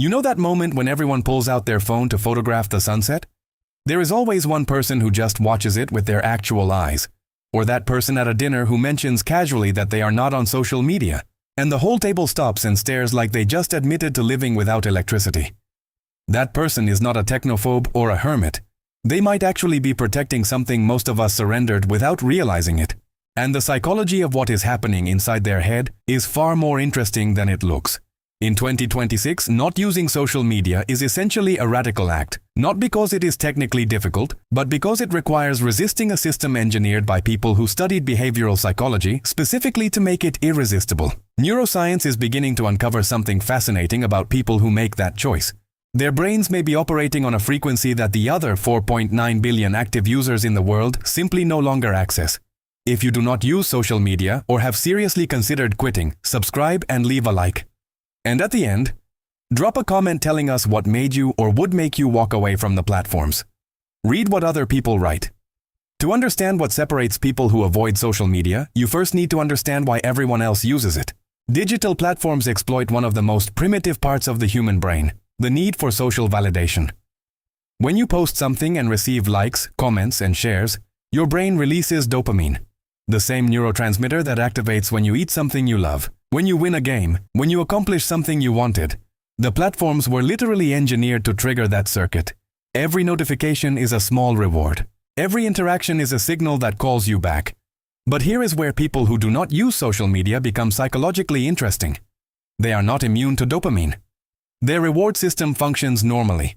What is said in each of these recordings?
You know that moment when everyone pulls out their phone to photograph the sunset? There is always one person who just watches it with their actual eyes, or that person at a dinner who mentions casually that they are not on social media, and the whole table stops and stares like they just admitted to living without electricity. That person is not a technophobe or a hermit. They might actually be protecting something most of us surrendered without realizing it. And the psychology of what is happening inside their head is far more interesting than it looks. In 2026, not using social media is essentially a radical act, not because it is technically difficult, but because it requires resisting a system engineered by people who studied behavioral psychology specifically to make it irresistible. Neuroscience is beginning to uncover something fascinating about people who make that choice. Their brains may be operating on a frequency that the other 4.9 billion active users in the world simply no longer access. If you do not use social media or have seriously considered quitting, subscribe and leave a like. And at the end, drop a comment telling us what made you or would make you walk away from the platforms. Read what other people write. To understand what separates people who avoid social media, you first need to understand why everyone else uses it. Digital platforms exploit one of the most primitive parts of the human brain, the need for social validation. When you post something and receive likes, comments, and shares, your brain releases dopamine, the same neurotransmitter that activates when you eat something you love. When you win a game, when you accomplish something you wanted, the platforms were literally engineered to trigger that circuit. Every notification is a small reward. Every interaction is a signal that calls you back. But here is where people who do not use social media become psychologically interesting. They are not immune to dopamine. Their reward system functions normally.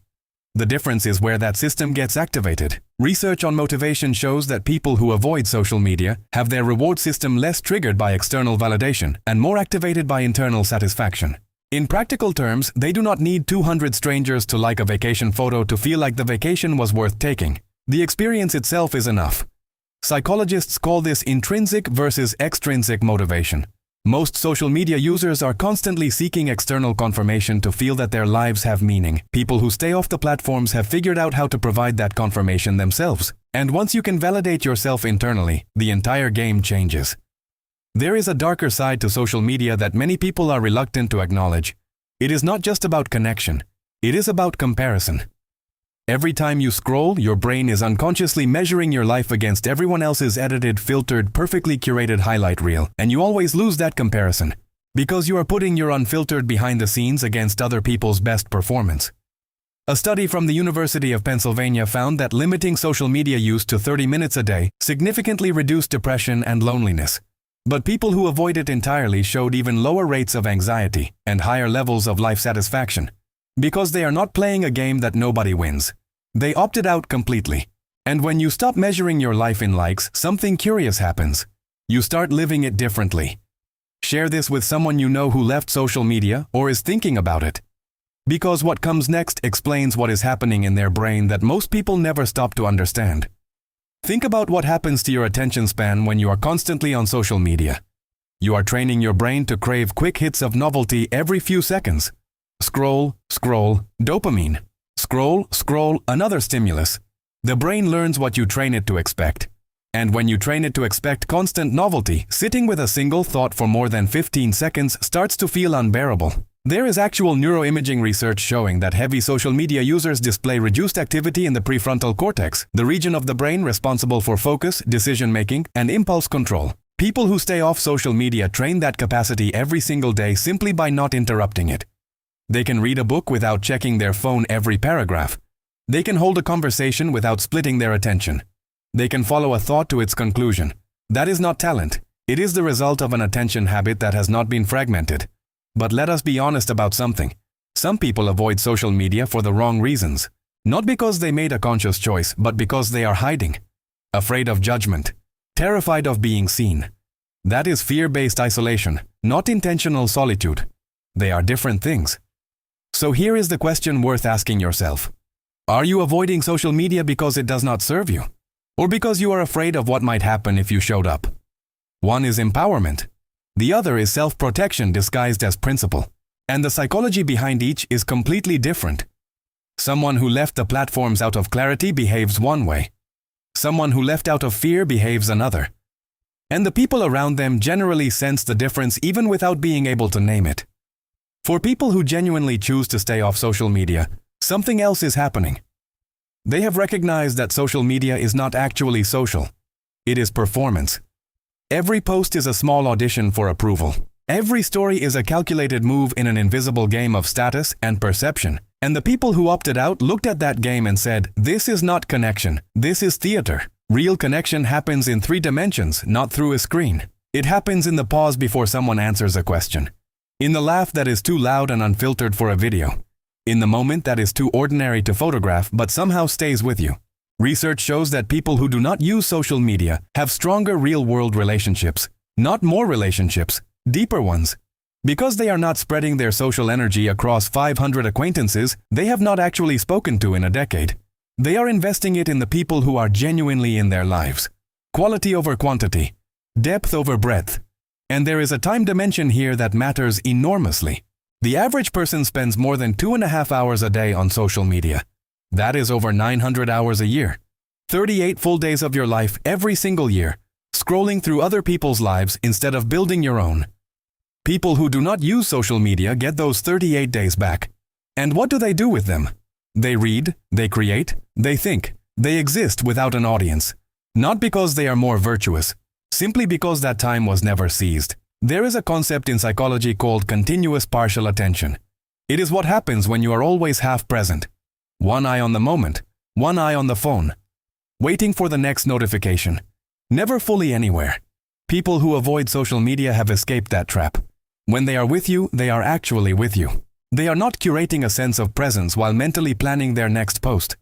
The difference is where that system gets activated. Research on motivation shows that people who avoid social media have their reward system less triggered by external validation and more activated by internal satisfaction. In practical terms, they do not need 200 strangers to like a vacation photo to feel like the vacation was worth taking. The experience itself is enough. Psychologists call this intrinsic versus extrinsic motivation. Most social media users are constantly seeking external confirmation to feel that their lives have meaning. People who stay off the platforms have figured out how to provide that confirmation themselves. And once you can validate yourself internally, the entire game changes. There is a darker side to social media that many people are reluctant to acknowledge. It is not just about connection. It is about comparison. Every time you scroll, your brain is unconsciously measuring your life against everyone else's edited, filtered, perfectly curated highlight reel, and you always lose that comparison, because you are putting your unfiltered behind the scenes against other people's best performance. A study from the University of Pennsylvania found that limiting social media use to 30 minutes a day significantly reduced depression and loneliness. But people who avoid it entirely showed even lower rates of anxiety and higher levels of life satisfaction. Because they are not playing a game that nobody wins. They opted out completely. And when you stop measuring your life in likes, something curious happens. You start living it differently. Share this with someone you know who left social media or is thinking about it. Because what comes next explains what is happening in their brain that most people never stop to understand. Think about what happens to your attention span when you are constantly on social media. You are training your brain to crave quick hits of novelty every few seconds. Scroll, scroll, dopamine. Scroll, scroll, another stimulus. The brain learns what you train it to expect. And when you train it to expect constant novelty, sitting with a single thought for more than 15 seconds starts to feel unbearable. There is actual neuroimaging research showing that heavy social media users display reduced activity in the prefrontal cortex, the region of the brain responsible for focus, decision-making, and impulse control. People who stay off social media train that capacity every single day simply by not interrupting it. They can read a book without checking their phone every paragraph. They can hold a conversation without splitting their attention. They can follow a thought to its conclusion. That is not talent. It is the result of an attention habit that has not been fragmented. But let us be honest about something. Some people avoid social media for the wrong reasons. Not because they made a conscious choice, but because they are hiding. Afraid of judgment. Terrified of being seen. That is fear-based isolation, not intentional solitude. They are different things. So here is the question worth asking yourself. Are you avoiding social media because it does not serve you? Or because you are afraid of what might happen if you showed up? One is empowerment. The other is self-protection disguised as principle. And the psychology behind each is completely different. Someone who left the platforms out of clarity behaves one way. Someone who left out of fear behaves another. And the people around them generally sense the difference even without being able to name it. For people who genuinely choose to stay off social media, something else is happening. They have recognized that social media is not actually social. It is performance. Every post is a small audition for approval. Every story is a calculated move in an invisible game of status and perception. And the people who opted out looked at that game and said, "This is not connection. This is theater." Real connection happens in 3 dimensions, not through a screen. It happens in the pause before someone answers a question. In the laugh that is too loud and unfiltered for a video. In the moment that is too ordinary to photograph but somehow stays with you. Research shows that people who do not use social media have stronger real-world relationships. Not more relationships, deeper ones. Because they are not spreading their social energy across 500 acquaintances they have not actually spoken to in a decade. They are investing it in the people who are genuinely in their lives. Quality over quantity. Depth over breadth. And there is a time dimension here that matters enormously. The average person spends more than 2.5 hours a day on social media. That is over 900 hours a year. 38 full days of your life every single year, scrolling through other people's lives instead of building your own. People who do not use social media get those 38 days back. And what do they do with them? They read, they create, they think, they exist without an audience. Not because they are more virtuous, simply because that time was never seized. There is a concept in psychology called continuous partial attention. It is what happens when you are always half present. One eye on the moment, one eye on the phone. Waiting for the next notification. Never fully anywhere. People who avoid social media have escaped that trap. When they are with you, they are actually with you. They are not curating a sense of presence while mentally planning their next post.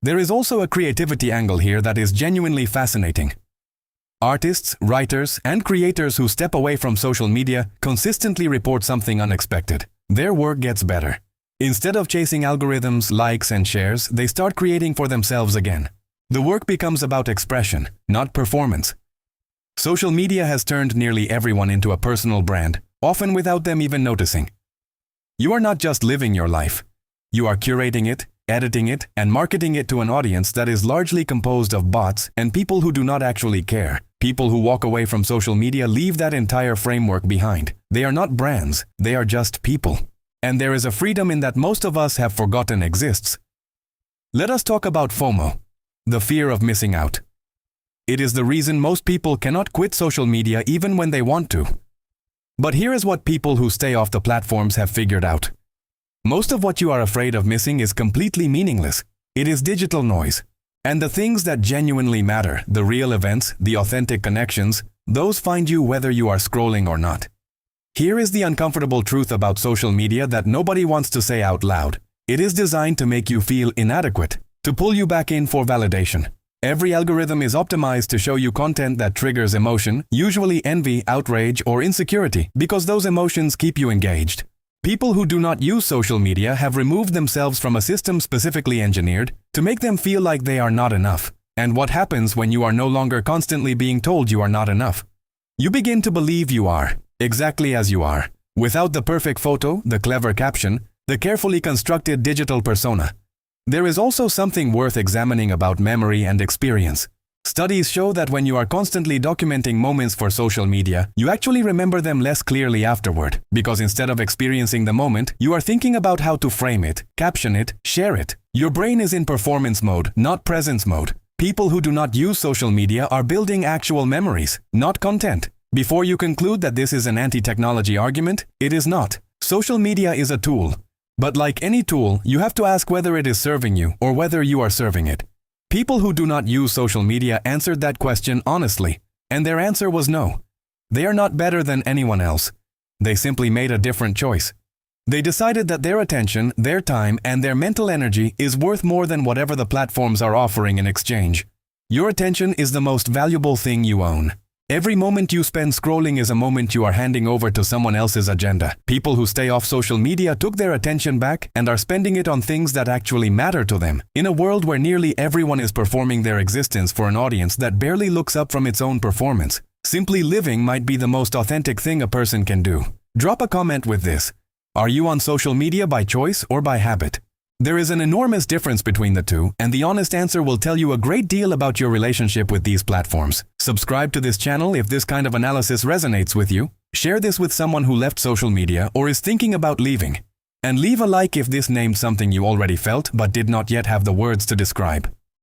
There is also a creativity angle here that is genuinely fascinating. Artists, writers, and creators who step away from social media consistently report something unexpected. Their work gets better. Instead of chasing algorithms, likes, and shares, they start creating for themselves again. The work becomes about expression, not performance. Social media has turned nearly everyone into a personal brand, often without them even noticing. You are not just living your life. You are curating it, editing it, and marketing it to an audience that is largely composed of bots and people who do not actually care. People who walk away from social media leave that entire framework behind. They are not brands, they are just people. And there is a freedom in that most of us have forgotten exists. Let us talk about FOMO, the fear of missing out. It is the reason most people cannot quit social media even when they want to. But here is what people who stay off the platforms have figured out. Most of what you are afraid of missing is completely meaningless. It is digital noise. And the things that genuinely matter, the real events, the authentic connections, those find you whether you are scrolling or not. Here is the uncomfortable truth about social media that nobody wants to say out loud. It is designed to make you feel inadequate, to pull you back in for validation. Every algorithm is optimized to show you content that triggers emotion, usually envy, outrage, or insecurity, because those emotions keep you engaged. People who do not use social media have removed themselves from a system specifically engineered to make them feel like they are not enough. And what happens when you are no longer constantly being told you are not enough? You begin to believe you are, exactly as you are, without the perfect photo, the clever caption, the carefully constructed digital persona. There is also something worth examining about memory and experience. Studies show that when you are constantly documenting moments for social media, you actually remember them less clearly afterward, because instead of experiencing the moment, you are thinking about how to frame it, caption it, share it. Your brain is in performance mode, not presence mode. People who do not use social media are building actual memories, not content. Before you conclude that this is an anti-technology argument, it is not. Social media is a tool. But like any tool, you have to ask whether it is serving you or whether you are serving it. People who do not use social media answered that question honestly, and their answer was no. They are not better than anyone else. They simply made a different choice. They decided that their attention, their time, and their mental energy is worth more than whatever the platforms are offering in exchange. Your attention is the most valuable thing you own. Every moment you spend scrolling is a moment you are handing over to someone else's agenda. People who stay off social media took their attention back and are spending it on things that actually matter to them. In a world where nearly everyone is performing their existence for an audience that barely looks up from its own performance, simply living might be the most authentic thing a person can do. Drop a comment with this. Are you on social media by choice or by habit? There is an enormous difference between the two, and the honest answer will tell you a great deal about your relationship with these platforms. Subscribe to this channel if this kind of analysis resonates with you. Share this with someone who left social media or is thinking about leaving. And leave a like if this named something you already felt but did not yet have the words to describe.